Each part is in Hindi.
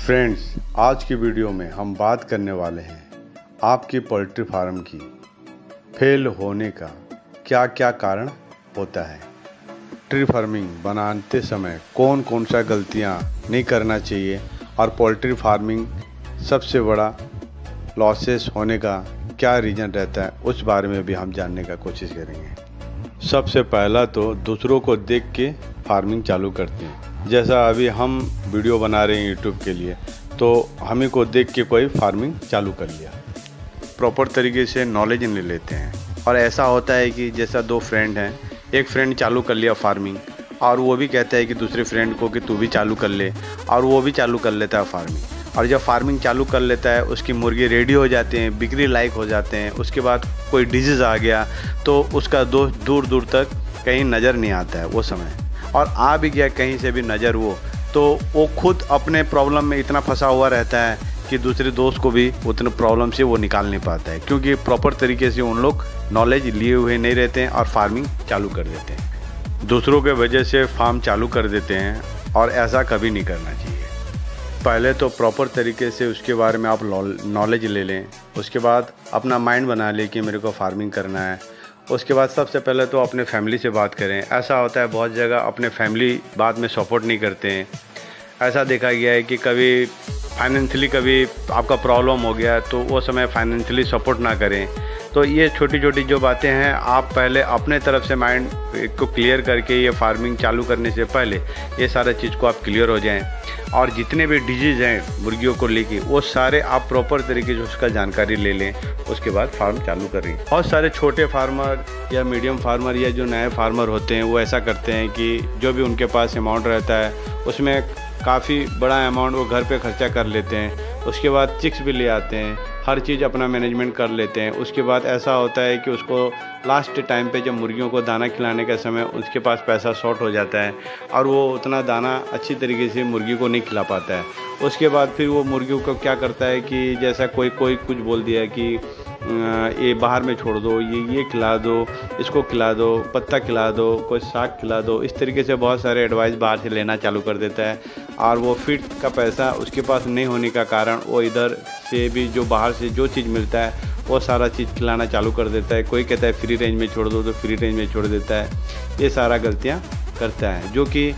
फ्रेंड्स, आज की वीडियो में हम बात करने वाले हैं आपकी पोल्ट्री फार्म की फेल होने का क्या क्या कारण होता है। पोल्ट्री फार्मिंग बनाते समय कौन कौन सा गलतियां नहीं करना चाहिए और पोल्ट्री फार्मिंग सबसे बड़ा लॉसेस होने का क्या रीज़न रहता है, उस बारे में भी हम जानने का कोशिश करेंगे। सबसे पहला तो दूसरों को देख के फार्मिंग चालू करते हैं। जैसा अभी हम वीडियो बना रहे हैं यूट्यूब के लिए, तो हमें को देख के कोई फार्मिंग चालू कर लिया, प्रॉपर तरीके से नॉलेज नहीं लेते हैं। और ऐसा होता है कि जैसा दो फ्रेंड हैं, एक फ्रेंड चालू कर लिया फार्मिंग और वो भी कहता है कि दूसरे फ्रेंड को कि तू भी चालू कर ले, और वो भी चालू कर लेता है फार्मिंग। और जब फार्मिंग चालू कर लेता है, उसकी मुर्गी रेडी हो जाते हैं, बिक्री लायक हो जाते हैं, उसके बाद कोई डिजीज़ आ गया तो उसका दोस्त दूर दूर तक कहीं नज़र नहीं आता है वो समय, और आ भी गया कहीं से भी नज़र तो वो खुद अपने प्रॉब्लम में इतना फंसा हुआ रहता है कि दूसरे दोस्त को भी उतने प्रॉब्लम से वो निकाल नहीं पाता है, क्योंकि प्रॉपर तरीके से उन लोग नॉलेज लिए हुए नहीं रहते हैं और फार्मिंग चालू कर देते हैं। दूसरों के वजह से फार्म चालू कर देते हैं और ऐसा कभी नहीं करना चाहिए। पहले तो प्रॉपर तरीके से उसके बारे में आप नॉलेज ले लें, उसके बाद अपना माइंड बना लें कि मेरे को फार्मिंग करना है। उसके बाद सबसे पहले तो अपने फैमिली से बात करें। ऐसा होता है बहुत जगह अपने फैमिली बाद में सपोर्ट नहीं करते हैं। ऐसा देखा गया है कि कभी फाइनेंशियली कभी आपका प्रॉब्लम हो गया तो वो समय फाइनेंशियली सपोर्ट ना करें। तो ये छोटी छोटी जो बातें हैं, आप पहले अपने तरफ से माइंड को क्लियर करके ये फार्मिंग चालू करने से पहले ये सारे चीज़ को आप क्लियर हो जाएं। और जितने भी डिजीज़ हैं मुर्गियों को लेके, वो सारे आप प्रॉपर तरीके से उसका जानकारी ले लें, उसके बाद फार्म चालू करें। बहुत सारे छोटे फार्मर या मीडियम फार्मर या जो नए फार्मर होते हैं, वो ऐसा करते हैं कि जो भी उनके पास अमाउंट रहता है उसमें काफ़ी बड़ा अमाउंट वो घर पे खर्चा कर लेते हैं। उसके बाद चिक्स भी ले आते हैं, हर चीज़ अपना मैनेजमेंट कर लेते हैं। उसके बाद ऐसा होता है कि उसको लास्ट टाइम पे जब मुर्गियों को दाना खिलाने का समय उसके पास पैसा शॉर्ट हो जाता है और वो उतना दाना अच्छी तरीके से मुर्गी को नहीं खिला पाता है। उसके बाद फिर वो मुर्गियों को क्या करता है कि जैसा कोई कुछ बोल दिया कि ये बाहर में छोड़ दो, ये खिला दो, इसको खिला दो, पत्ता खिला दो, कोई साग खिला दो, इस तरीके से बहुत सारे एडवाइस बाहर से लेना चालू कर देता है। और वो फीड का पैसा उसके पास नहीं होने का कारण वो इधर से भी जो बाहर से जो चीज़ मिलता है वो सारा चीज़ खिलाना चालू कर देता है। कोई कहता है फ्री रेंज में छोड़ दो तो फ्री रेंज में छोड़ देता है। ये सारा गलतियाँ करता है, जो कि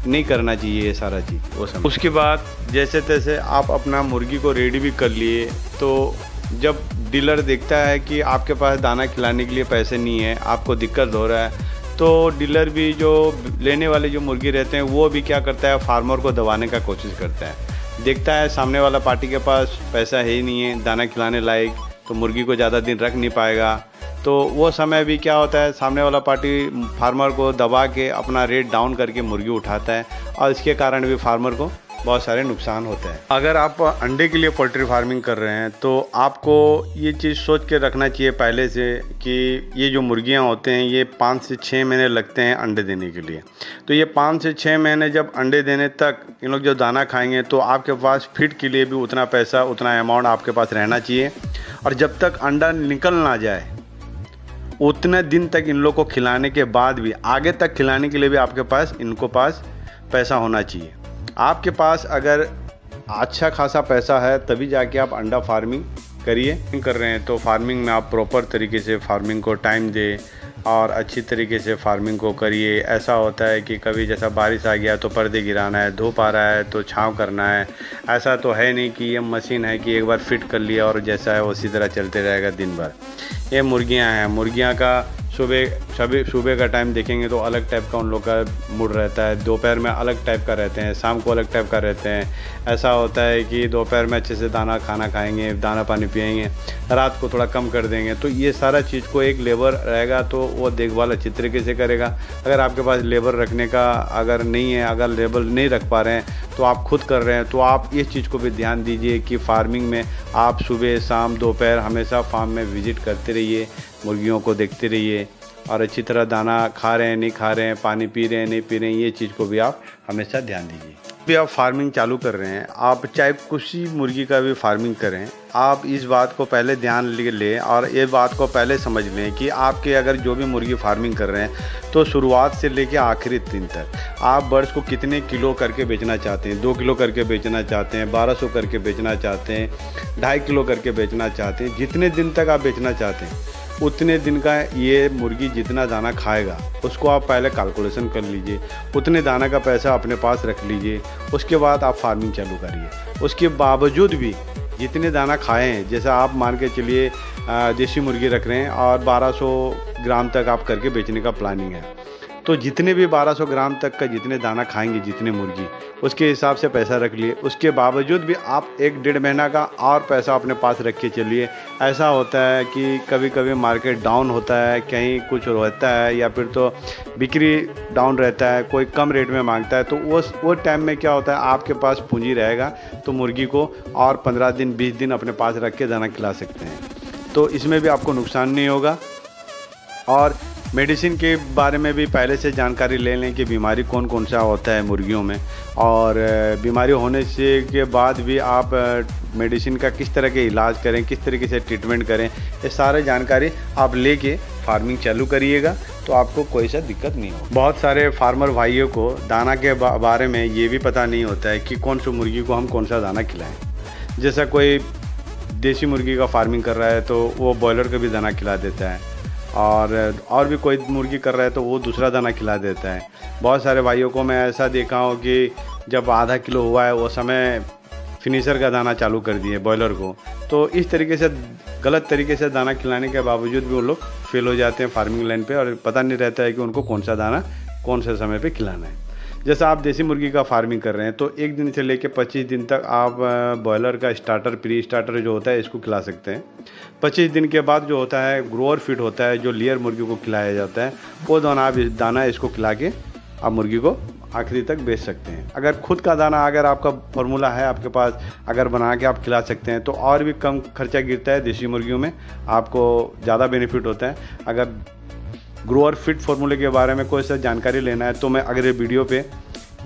नहीं करना चाहिए ये सारा चीज़ वो समय। उसके बाद जैसे तैसे आप अपना मुर्गी को रेडी भी कर लिए, तो जब डीलर देखता है कि आपके पास दाना खिलाने के लिए पैसे नहीं है, आपको दिक्कत हो रहा है, तो डीलर भी जो लेने वाले जो मुर्गी रहते हैं वो भी क्या करता है, फार्मर को दबाने का कोशिश करता है। देखता है सामने वाला पार्टी के पास पैसा है ही नहीं है दाना खिलाने लायक, तो मुर्गी को ज़्यादा दिन रख नहीं पाएगा। तो वो समय भी क्या होता है, सामने वाला पार्टी फार्मर को दबा के अपना रेट डाउन करके मुर्गी उठाता है, और इसके कारण भी फार्मर को बहुत सारे नुकसान होते हैं। अगर आप अंडे के लिए पोल्ट्री फार्मिंग कर रहे हैं तो आपको ये चीज़ सोच के रखना चाहिए पहले से कि ये जो मुर्गियां होते हैं ये 5 से 6 महीने लगते हैं अंडे देने के लिए। तो ये 5 से 6 महीने जब अंडे देने तक इन लोग जो दाना खाएंगे, तो आपके पास फीड के लिए भी उतना पैसा, उतना अमाउंट आपके पास रहना चाहिए। और जब तक अंडा निकल ना जाए उतने दिन तक इन लोग को खिलाने के बाद भी आगे तक खिलाने के लिए भी आपके पास इनको पास पैसा होना चाहिए। आपके पास अगर अच्छा खासा पैसा है तभी जाके आप अंडा फार्मिंग करिए। कर रहे हैं तो फार्मिंग में आप प्रॉपर तरीके से फार्मिंग को टाइम दें और अच्छी तरीके से फार्मिंग को करिए। ऐसा होता है कि कभी जैसा बारिश आ गया तो पर्दे गिराना है, धूप आ रहा है तो छांव करना है। ऐसा तो है नहीं कि ये मशीन है कि एक बार फिट कर लिया और जैसा है उसी तरह चलते रहेगा दिन भर। ये मुर्गियां हैं, मुर्गियां का सुबह का टाइम देखेंगे तो अलग टाइप का उन लोग का मूड रहता है, दोपहर में अलग टाइप का रहते हैं, शाम को अलग टाइप का रहते हैं। ऐसा होता है कि दोपहर में अच्छे से दाना खाना खाएंगे, दाना पानी पिएंगे, रात को थोड़ा कम कर देंगे। तो ये सारा चीज़ को एक लेबर रहेगा तो वो देखभाल अच्छी तरीके से करेगा। अगर आपके पास लेबर रखने का अगर नहीं है, अगर लेबर नहीं रख पा रहे हैं तो आप खुद कर रहे हैं, तो आप इस चीज़ को भी ध्यान दीजिए कि फार्मिंग में आप सुबह शाम दोपहर हमेशा फार्म में विज़िट करते रहिए, मुर्गियों को देखते रहिए और अच्छी तरह दाना खा रहे हैं नहीं खा रहे हैं, पानी पी रहे हैं नहीं पी रहे हैं, ये चीज़ को भी आप हमेशा ध्यान दीजिए। भी आप फार्मिंग चालू कर रहे हैं, आप चाहे कुछ ही मुर्गी का भी फार्मिंग करें, आप इस बात को पहले ध्यान लें और ये बात को पहले समझ लें कि आपके अगर जो भी मुर्गी फार्मिंग कर रहे हैं तो शुरुआत से लेकर आखिरी दिन तक आप बर्ड्स को कितने किलो करके बेचना चाहते हैं। 2 किलो करके बेचना चाहते हैं, 1200 करके बेचना चाहते हैं, 2.5 किलो करके बेचना चाहते हैं। जितने दिन तक आप बेचना चाहते हैं उतने दिन का ये मुर्गी जितना दाना खाएगा उसको आप पहले कैलकुलेशन कर लीजिए, उतने दाना का पैसा अपने पास रख लीजिए, उसके बाद आप फार्मिंग चालू करिए। उसके बावजूद भी जितने दाना खाए हैं, जैसा आप मान के चलिए देसी मुर्गी रख रहे हैं और 1200 ग्राम तक आप करके बेचने का प्लानिंग है, तो जितने भी 1200 ग्राम तक का जितने दाना खाएंगे जितने मुर्गी, उसके हिसाब से पैसा रख लिए। उसके बावजूद भी आप 1-1.5 महीना का और पैसा अपने पास रख के चलिए। ऐसा होता है कि कभी कभी मार्केट डाउन होता है, कहीं कुछ रहता है या फिर तो बिक्री डाउन रहता है, कोई कम रेट में मांगता है, तो वो टाइम में क्या होता है, आपके पास पूंजी रहेगा तो मुर्गी को और 15 दिन 20 दिन अपने पास रख के दाना खिला सकते हैं, तो इसमें भी आपको नुकसान नहीं होगा। और मेडिसिन के बारे में भी पहले से जानकारी ले लें कि बीमारी कौन कौन सा होता है मुर्गियों में, और बीमारी होने से के बाद भी आप मेडिसिन का किस तरह के इलाज करें, किस तरीके से ट्रीटमेंट करें, ये सारे जानकारी आप लेके फार्मिंग चालू करिएगा तो आपको कोई सा दिक्कत नहीं हो। बहुत सारे फार्मर भाइयों को दाना के बारे में ये भी पता नहीं होता है कि कौन सी मुर्गी को हम कौन सा दाना खिलाएँ। जैसा कोई देसी मुर्गी का फार्मिंग कर रहा है तो वो बॉयलर का भी दाना खिला देता है, और भी कोई मुर्गी कर रहा है तो वो दूसरा दाना खिला देता है। बहुत सारे भाइयों को मैं ऐसा देखा हूँ कि जब आधा किलो हुआ है वो समय फिनिशर का दाना चालू कर दिए बॉयलर को, तो इस तरीके से गलत तरीके से दाना खिलाने के बावजूद भी वो लोग फेल हो जाते हैं फार्मिंग लाइन पे, और पता नहीं रहता है कि उनको कौन सा दाना कौन से समय पे खिलाना है। जैसा आप देसी मुर्गी का फार्मिंग कर रहे हैं तो 1 दिन से लेकर 25 दिन तक आप बॉयलर का स्टार्टर, प्री स्टार्टर जो होता है इसको खिला सकते हैं। 25 दिन के बाद जो होता है ग्रोअर फीड होता है, जो लेयर मुर्गी को खिलाया जाता है, वो दाना इसको खिला के आप मुर्गी को आखिरी तक बेच सकते हैं। अगर खुद का दाना अगर आपका फार्मूला है आपके पास, अगर बना के आप खिला सकते हैं तो और भी कम खर्चा गिरता है देसी मुर्गियों में, आपको ज़्यादा बेनिफिट होता है। अगर ग्रोअर फिट फार्मूले के बारे में कोई सा जानकारी लेना है तो मैं अगले वीडियो पे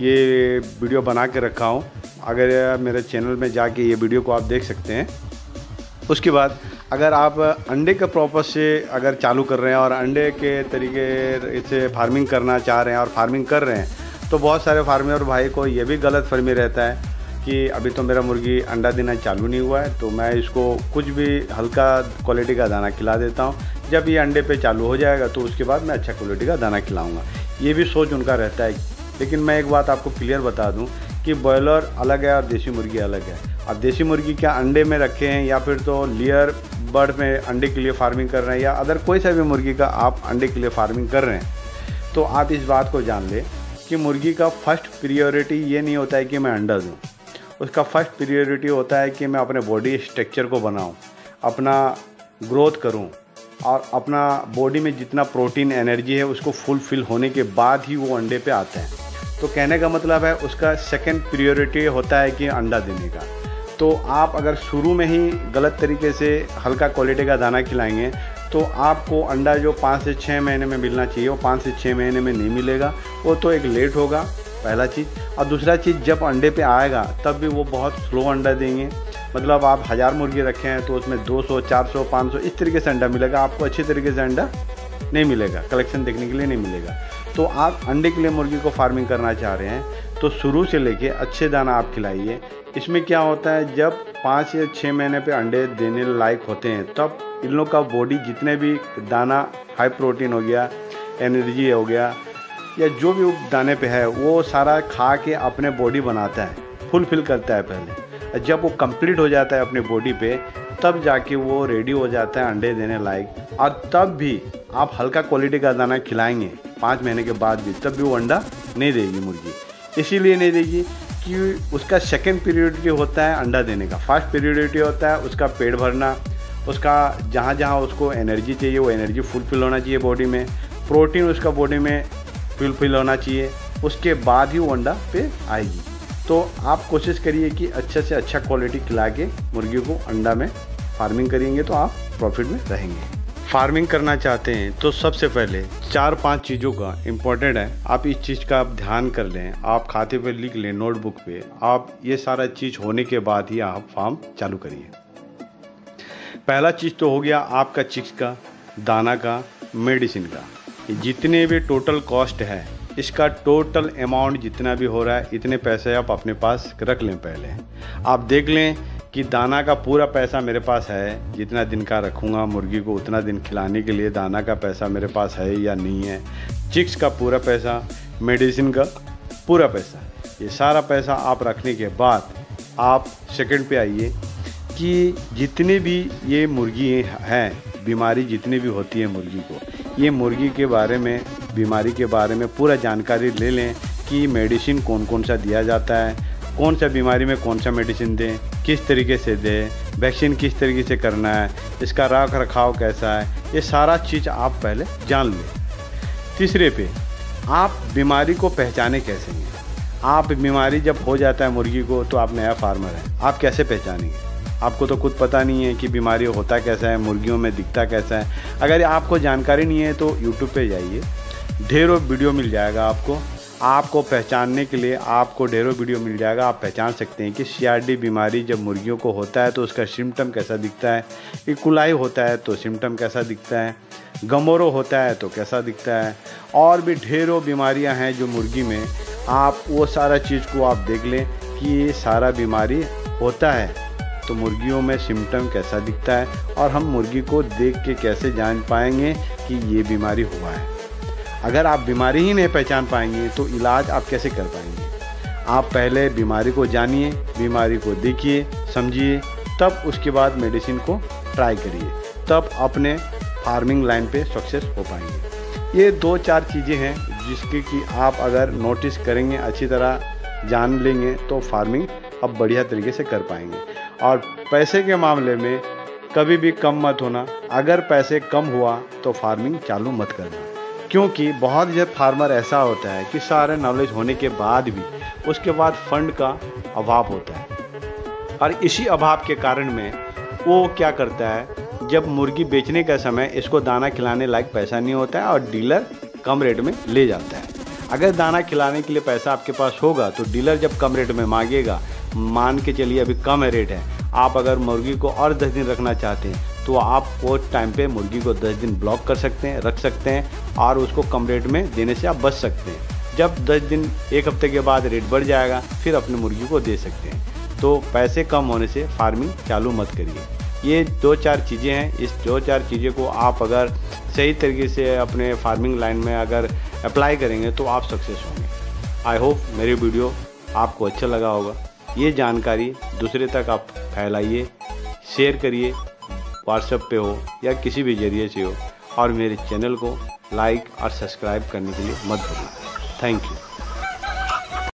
ये वीडियो बना के रखा हूँ, अगर मेरे चैनल में जाके ये वीडियो को आप देख सकते हैं। उसके बाद अगर आप अंडे के पर्पस से अगर चालू कर रहे हैं और अंडे के तरीके से फार्मिंग करना चाह रहे हैं और फार्मिंग कर रहे हैं, तो बहुत सारे फार्मर भाई को ये भी गलत फहमी रहता है कि अभी तो मेरा मुर्गी अंडा देना चालू नहीं हुआ है तो मैं इसको कुछ भी हल्का क्वालिटी का दाना खिला देता हूँ, जब ये अंडे पे चालू हो जाएगा तो उसके बाद मैं अच्छा क्वालिटी का दाना खिलाऊँगा। ये भी सोच उनका रहता है। लेकिन मैं एक बात आपको क्लियर बता दूं कि बॉयलर अलग है और देसी मुर्गी अलग है। अब देसी मुर्गी क्या अंडे में रखे हैं या फिर तो लेयर बर्ड में अंडे के लिए फार्मिंग कर रहे हैं, या अदर कोई सा भी मुर्गी का आप अंडे के लिए फार्मिंग कर रहे हैं, तो आप इस बात को जान लें कि मुर्गी का फर्स्ट प्रियोरिटी ये नहीं होता है कि मैं अंडा दूँ। उसका फर्स्ट प्रियोरिटी होता है कि मैं अपने बॉडी स्ट्रक्चर को बनाऊँ, अपना ग्रोथ करूँ, और अपना बॉडी में जितना प्रोटीन एनर्जी है उसको फुलफिल होने के बाद ही वो अंडे पे आते हैं। तो कहने का मतलब है उसका सेकंड प्रियोरिटी होता है कि अंडा देने का। तो आप अगर शुरू में ही गलत तरीके से हल्का क्वालिटी का दाना खिलाएंगे तो आपको अंडा जो 5 से 6 महीने में मिलना चाहिए वो 5 से 6 महीने में नहीं मिलेगा, वो तो एक लेट होगा, पहला चीज़। और दूसरा चीज़, जब अंडे पे आएगा तब भी वो बहुत स्लो अंडा देंगे। मतलब आप 1000 मुर्गी रखे हैं तो उसमें 200, 400, 500 इस तरीके से अंडा मिलेगा, आपको अच्छी तरीके से अंडा नहीं मिलेगा, कलेक्शन देखने के लिए नहीं मिलेगा। तो आप अंडे के लिए मुर्गी को फार्मिंग करना चाह रहे हैं तो शुरू से लेके अच्छे दाना आप खिलाइए। इसमें क्या होता है, जब 5 या 6 महीने पे अंडे देने लायक होते हैं तब इन लोग का बॉडी जितने भी दाना हाई प्रोटीन हो गया, एनर्जी हो गया, या जो भी दाने पे है वो सारा खा के अपने बॉडी बनाता है, फुलफिल करता है पहले। जब वो कंप्लीट हो जाता है अपने बॉडी पे तब जाके वो रेडी हो जाता है अंडे देने लायक। और तब भी आप हल्का क्वालिटी का दाना खिलाएंगे 5 महीने के बाद भी, तब भी वो अंडा नहीं देगी मुर्गी। इसीलिए नहीं देगी कि उसका सेकंड प्रियोरिटी होता है अंडा देने का, फर्स्ट प्रियोरिटी होता है उसका पेट भरना, उसका जहाँ जहाँ उसको एनर्जी चाहिए वो एनर्जी फुलफिल होना चाहिए बॉडी में, प्रोटीन उसका बॉडी में फुलफिल होना चाहिए, उसके बाद ही वो अंडा पे आएगी। तो आप कोशिश करिए कि अच्छे से अच्छा क्वालिटी खिला के मुर्गी को अंडा में फार्मिंग करेंगे तो आप प्रॉफिट में रहेंगे। फार्मिंग करना चाहते हैं तो सबसे पहले 4-5 चीज़ों का इम्पोर्टेंट है, आप इस चीज़ का आप ध्यान कर लें, आप खाते पे लिख लें, नोटबुक पे। आप ये सारा चीज़ होने के बाद ही आप फार्म चालू करिए। पहला चीज़ तो हो गया आपका चिक्स का, दाना का, मेडिसिन का। जितने भी टोटल कॉस्ट है, इसका टोटल अमाउंट जितना भी हो रहा है, इतने पैसे आप अपने पास रख लें। पहले आप देख लें कि दाना का पूरा पैसा मेरे पास है, जितना दिन का रखूँगा मुर्गी को उतना दिन खिलाने के लिए दाना का पैसा मेरे पास है या नहीं है, चिक्स का पूरा पैसा, मेडिसिन का पूरा पैसा, ये सारा पैसा आप रखने के बाद आप सेकंड पे आइए कि जितने भी ये मुर्गी हैं, बीमारी जितनी भी होती है मुर्गी को, ये मुर्गी के बारे में, बीमारी के बारे में पूरा जानकारी ले लें कि मेडिसिन कौन कौन सा दिया जाता है, कौन सा बीमारी में कौन सा मेडिसिन दें, किस तरीके से दें, वैक्सीन किस तरीके से करना है, इसका रख रखाव कैसा है, ये सारा चीज़ आप पहले जान लें। तीसरे पे आप बीमारी को पहचाने कैसे हैं। आप बीमारी जब हो जाता है मुर्गी को तो आप नया फार्मर हैं, आप कैसे पहचानेंगे? आपको तो खुद पता नहीं है कि बीमारी होता कैसा है, मुर्गियों में दिखता कैसा है। अगर आपको जानकारी नहीं है तो यूट्यूब पे जाइए, ढेरों वीडियो मिल जाएगा आपको पहचानने के लिए आपको ढेरों वीडियो मिल जाएगा। आप पहचान सकते हैं कि CRD बीमारी जब मुर्गियों को होता है तो उसका सिम्टम कैसा दिखता है, इकुलाई होता है तो सिम्टम कैसा दिखता है, गमोरो होता है तो कैसा दिखता है, और भी ढेरों बीमारियां हैं जो मुर्गी में, आप वो सारा चीज़ को आप देख लें कि ये सारा बीमारी होता है तो मुर्गियों में सिम्टम कैसा दिखता है, और हम मुर्गी को देख के कैसे जान पाएंगे कि ये बीमारी हुआ है। अगर आप बीमारी ही नहीं पहचान पाएंगे तो इलाज आप कैसे कर पाएंगे। आप पहले बीमारी को जानिए, बीमारी को देखिए, समझिए, तब उसके बाद मेडिसिन को ट्राई करिए, तब अपने फार्मिंग लाइन पे सक्सेस हो पाएंगे। ये 2-4 चीज़ें हैं जिसकी कि आप अगर नोटिस करेंगे, अच्छी तरह जान लेंगे तो फार्मिंग अब बढ़िया तरीके से कर पाएंगे। और पैसे के मामले में कभी भी कम मत होना। अगर पैसे कम हुआ तो फार्मिंग चालू मत करना, क्योंकि बहुत जब फार्मर ऐसा होता है कि सारे नॉलेज होने के बाद भी उसके बाद फंड का अभाव होता है, और इसी अभाव के कारण में वो क्या करता है, जब मुर्गी बेचने का समय इसको दाना खिलाने लायक पैसा नहीं होता है और डीलर कम रेट में ले जाता है। अगर दाना खिलाने के लिए पैसा आपके पास होगा तो डीलर जब कम रेट में मांगेगा, मान के चलिए अभी कम रेट है, आप अगर मुर्गी को और 10 दिन रखना चाहते हैं तो आप वो टाइम पे मुर्गी को 10 दिन ब्लॉक कर सकते हैं, रख सकते हैं, और उसको कम रेट में देने से आप बच सकते हैं। जब 10 दिन, 1 हफ्ते के बाद रेट बढ़ जाएगा, फिर अपने मुर्गी को दे सकते हैं। तो पैसे कम होने से फार्मिंग चालू मत करिए। ये 2-4 चीज़ें हैं, इस 2-4 चीज़ें को आप अगर सही तरीके से अपने फार्मिंग लाइन में अगर अप्लाई करेंगे तो आप सक्सेस होंगे। आई होप मेरी वीडियो आपको अच्छा लगा होगा। ये जानकारी दूसरे तक आप फैलाइए, शेयर करिए, व्हाट्सएप पे हो या किसी भी जरिए से हो, और मेरे चैनल को लाइक और सब्सक्राइब करने के लिए मत भूलिए। Thank you.